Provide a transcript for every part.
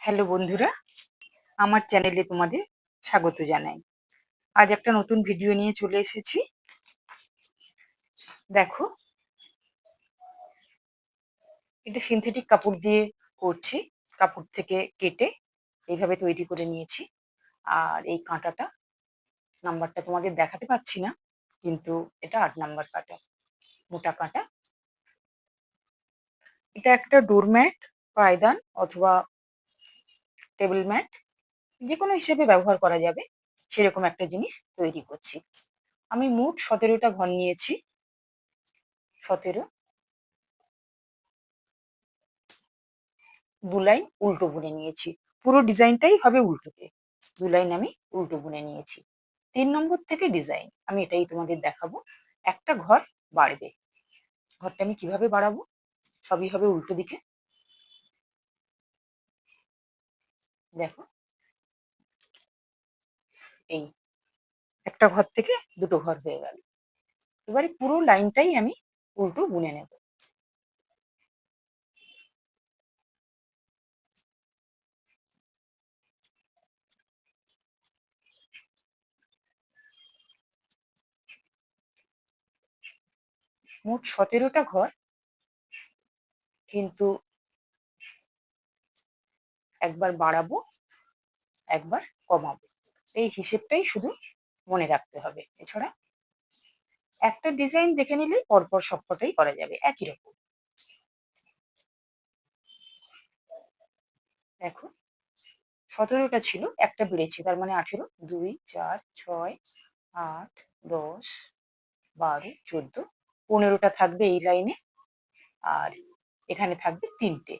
Hello বন্ধুরা, আমার চ্যানেলে তোমাদের স্বাগত জানাই। আজ একটা নতুন ভিডিও নিয়ে চলে এসেছি। দেখো, এটা সিনথেটিক কাপড় দিয়ে করছি। কাপড় থেকে কেটে এইভাবে তৈরি করে নিয়েছি। আর এই কাঁটাটা, নাম্বারটা তোমাদের দেখাতে পাচ্ছি না, কিন্তু এটা ৮ নাম্বার কাঁটা, মোটা কাঁটা। এটা একটা ডোরম্যাট, পায়দান অথবা টেবিল ম্যাট, যে কোনো হিসেবে ব্যবহার করা যাবে সেরকম একটা জিনিস তৈরি করছি। আমি মোট ১৭টা ঘর নিয়েছি। ১৭, ২ লাইন উল্টো বুনে নিয়েছি। পুরো ডিজাইনটাই হবে উল্টোতে। ২ লাইন আমি উল্টো বুনে নিয়েছি। ৩ নম্বর থেকে ডিজাইন আমি এটাই তোমাদের দেখাবো। একটা ঘর বাড়বে। ঘরটা আমি কিভাবে বাড়াবো? সবই হবে উল্টো দিকে। দেখো, এই একটা ঘর থেকে দুটো ঘর হয়ে গেল। এবারে পুরো লাইনটাই আমি উল্টো বুনে নেব। মোট ১৭টা ঘর, কিন্তু একবার বাড়াবো, একবার কমাবো। এই হিসেবটাই শুধু মনে রাখতে হবে। এছাড়া একটা ডিজাইন দেখে নিলে পরপর সবকটাই করা যাবে একই রকম। দেখো, ১৭টা ছিল, একটা বেড়েছে, তার মানে ১৮, ২, ৪, ৬, ৮, ১০, ১২, ১৪, ১৫টা থাকবে এই লাইনে। আর এখানে থাকবে ৩টে,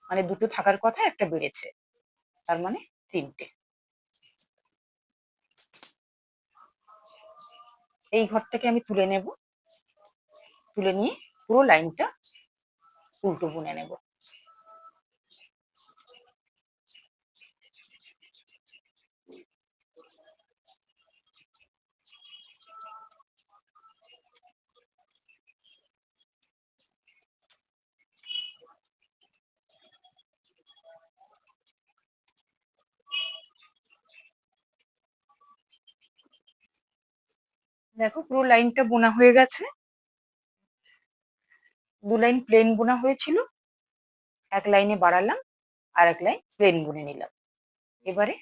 মানে দুটো থাকার কথা, একটা বেড়েছে, তার মানে ৩টে। এই ঘরটাকে আমি তুলে নেব। তুলে নিয়ে পুরো লাইনটা উল্টো বুনে নেব। দেখো, পুরো লাইনটা বোনা হয়ে গেছে। ২ লাইন প্লেন বোনা হয়েছিল, এক লাইনে বাড়ালাম, আর এক লাইন প্লেন বুনে নিলাম। এবারে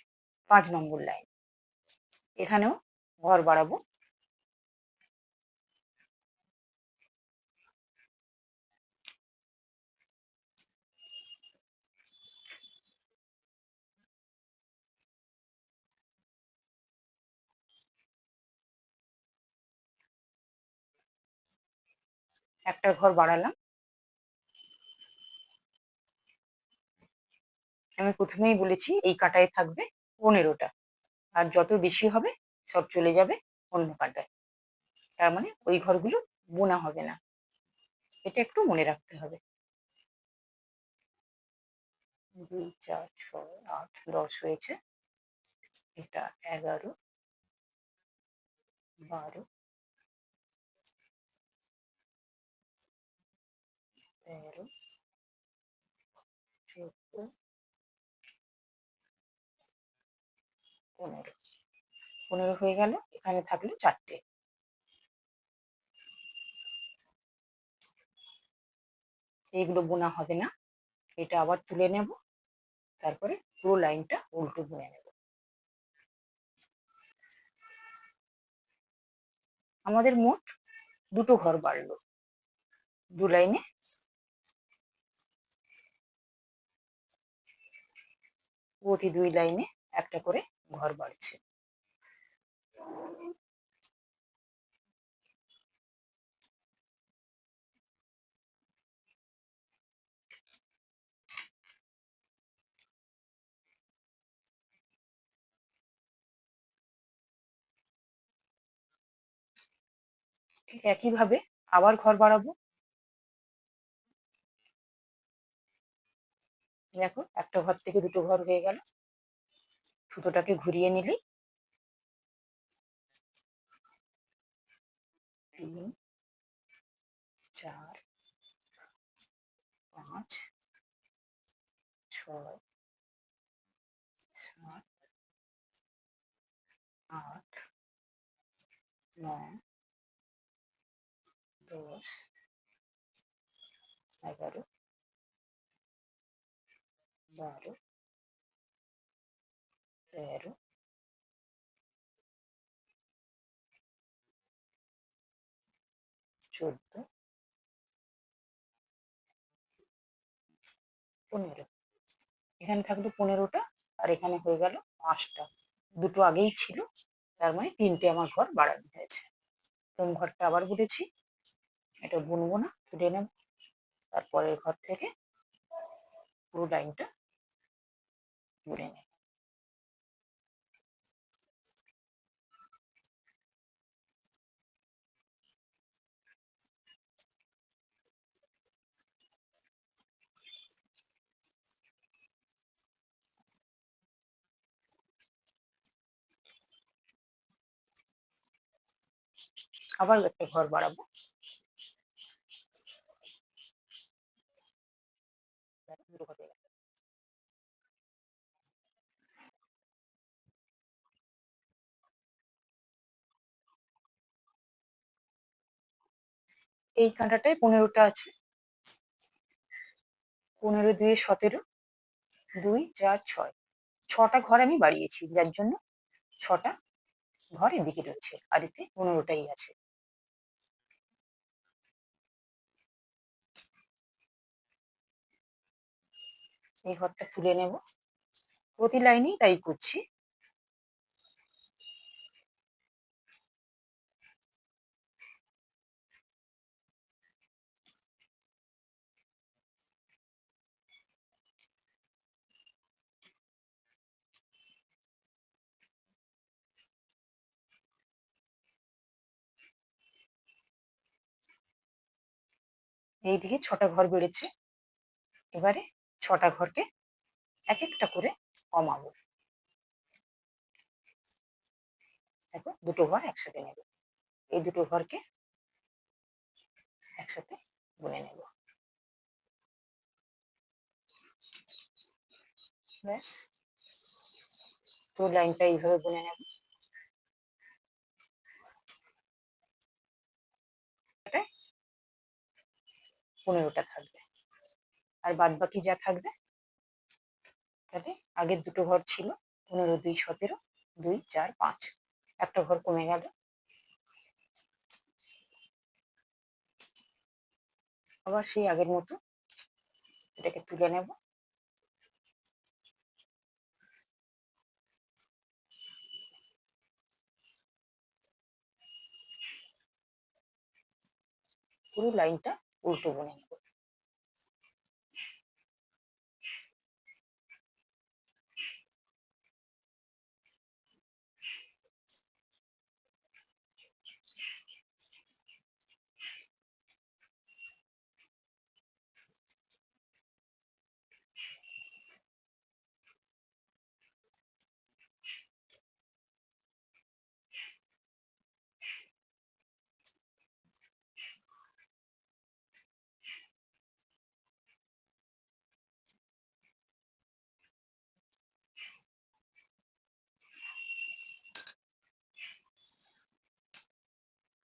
৫ নম্বর লাইন, এখানেও ঘর বাড়াবো। একটা ঘর বাড়ালাম। আমি প্রথমেই বলেছি এই কাঁটায় থাকবে ১৫টা, আর যত বেশি হবে সব চলে যাবে অন্য কাঁটায়। তার মানে ওই ঘরগুলো বোনা হবে না, এটা একটু মনে রাখতে হবে। ২, ৪, ৬, ৮, ১০ হয়েছে। এটা ১১, ১২, ১৩, ১৪, ১৫। ১৫ হয়ে গেল, এখানে থাকলো ৪টে। এইগুলো বোনা হবে না, এটা আবার তুলে নেব, তারপরে পুরো লাইনটা উল্টো বুনে নেব। আমাদের মোট দুটো ঘর বাড়লো। ২ লাইনে প্রতি ২ লাইনে একটা করে ঘর বাড়ছে। ঠিক একইভাবে আবার ঘর বাড়াবো। দেখো, একটা ঘর থেকে দুটো ঘর হয়ে গেল। সুতোটাকে ঘুরিয়ে নিলি। ৩, ৪, ৫, ৬, নয়, 10, 11, 12, 13, 14, 15। এখানে থাকলো 15টা, আর এখানে হয়ে গেল 5টা। দুটো আগেই ছিল, তার মানে 3টে আমার ঘর বাড়ানো হয়েছে। প্রথম ঘরটা আবার বুনেছি, এটা বুনবো না, তুলে নেব। তারপরের ঘর থেকে পুরো লাইনটা বুনে নেব। আবার একটা ঘর বাড়াবো। দুটো ঘর হয়ে গেল। এই কাঁটাটায় 15টা আছে। 15 2 17, 2 4 6, 6টা ঘর আমি বাড়িয়েছি, যার জন্য 6টা ঘর এদিকে রয়েছে, আর এতে 15টাই আছে। এই ঘরটা তুলে নেব, প্রতি লাইনেই তাই করছি। এইদিকে 6টা ঘর বেড়েছে, এবারে 6টা ঘরকে এক একটা করে কমাবো। দেখো, দুটো ঘর একসাথে নেব, এই দুটো ঘরকে একসাথে বুনে নেব। ব্যাস, পুরো লাইনটা এইভাবে বুনে নেব। এটায় 15টা থাকবে, আর বাদ বাকি যা থাকবে, তাহলে আগের দুটো ঘর ছিল 15 2 17, 2 4 5, একটা ঘর কমে গেল। আবার সেই আগের মতো এটাকে তুলে নেব। পুরো লাইনটা উল্টো বুনে নেব।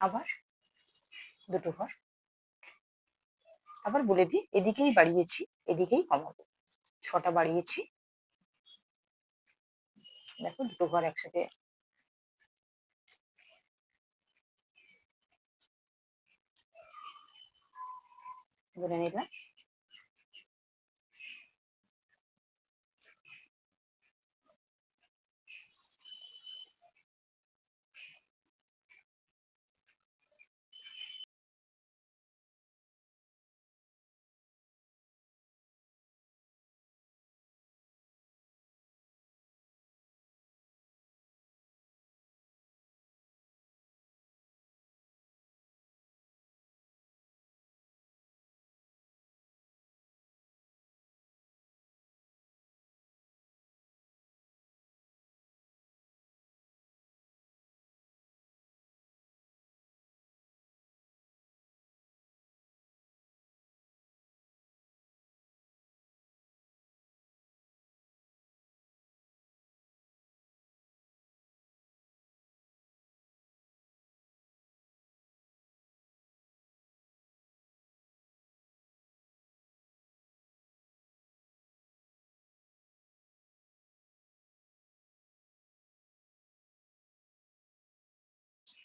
আবার দুটো ঘর আবার বলে দিই, এদিকেই বাড়িয়েছি, এদিকেই কমাবো। 6টা বাড়িয়েছি, দেখো দুটো ঘর একসাথে বুনে নিলাম।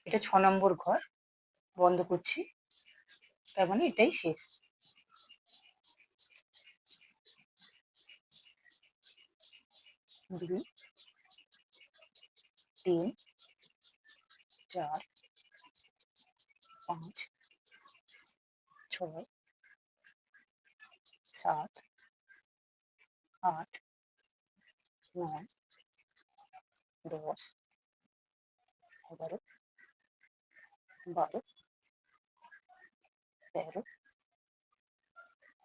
এটা 6 নম্বর ঘর, বন্ধ করছি। তার মানে এটাই শেষ। 2 3 4 5 6 7 8 9 10 11 12 13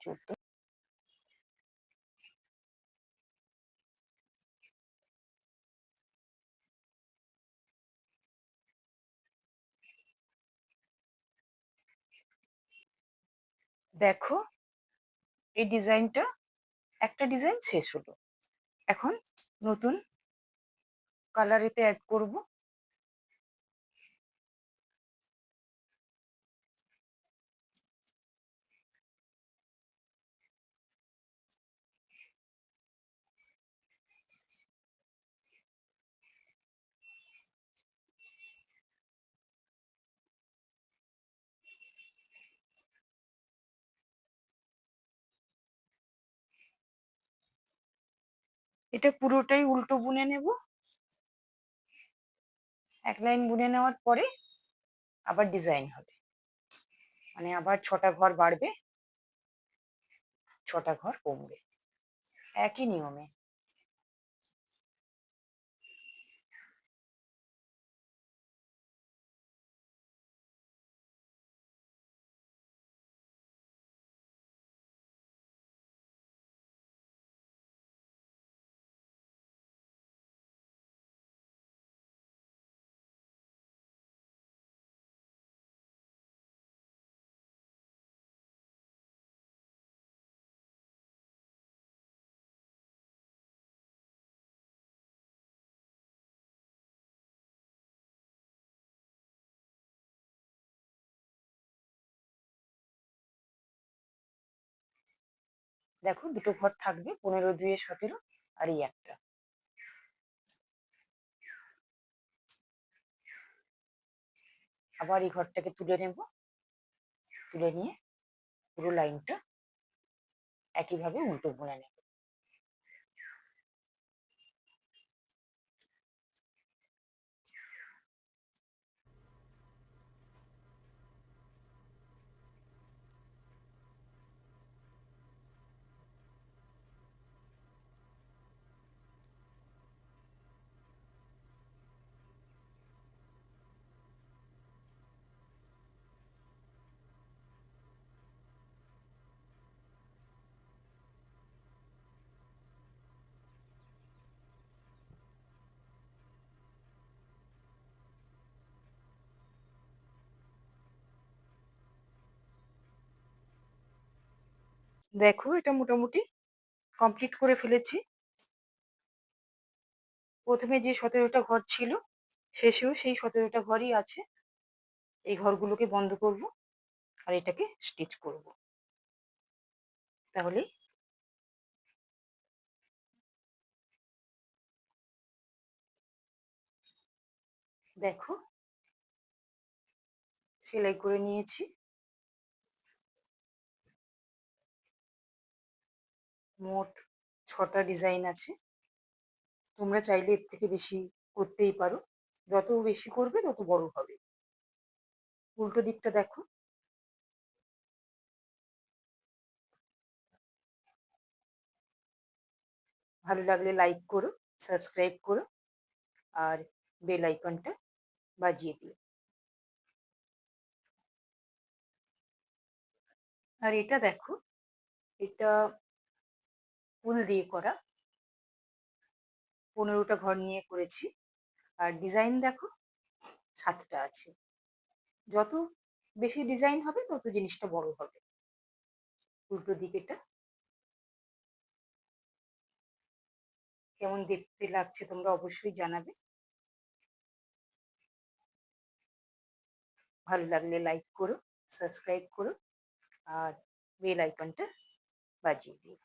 14। দেখো, এই ডিজাইনটা, একটা ডিজাইন শেষ হলো। এখন নতুন কালার এতে অ্যাড করব। এটা পুরোটাই উল্টো বুনে নেব। এক লাইন বুনে নেওয়ার পরে আবার ডিজাইন হবে, মানে আবার 6টা ঘর বাড়বে, 6টা ঘর কমবে, একই নিয়মে। দেখো, দুটো ঘর থাকবে, 15 2 17, আর এই একটা। আবার এই ঘরটাকে তুলে নেব, তুলে নিয়ে পুরো লাইনটা একইভাবে উল্টো বুনে নেব। দেখো, এটা মোটামুটি কমপ্লিট করে ফেলেছি। প্রথমে যে 17টা ঘর ছিল, শেষেও সেই 17টা ঘরই আছে। এই ঘরগুলোকে বন্ধ করব আর এটাকে স্টিচ করব, তাহলে দেখো সেলাই করে নিয়েছি। মোট 6টা ডিজাইন আছে। তোমরা চাইলে এর থেকে বেশি করতেই পারো, যত বেশি করবে তত বড় হবে। উল্টো দিকটা দেখো। ভালো লাগলে লাইক করো, সাবস্ক্রাইব করো, আর বেল আইকনটা বাজিয়ে দিও। আর এটা দেখো, এটা উল দিয়ে করা, 15টা ঘর নিয়ে করেছি। আর ডিজাইন দেখো, 7টা আছে। যত বেশি ডিজাইন হবে তত জিনিসটা বড় হবে। উল্টো দিকেটা কেমন দেখতে লাগছে তোমরা অবশ্যই জানাবে। ভালো লাগলে লাইক করো, সাবস্ক্রাইব করো, আর বেল আইকনটা বাজিয়ে দিও।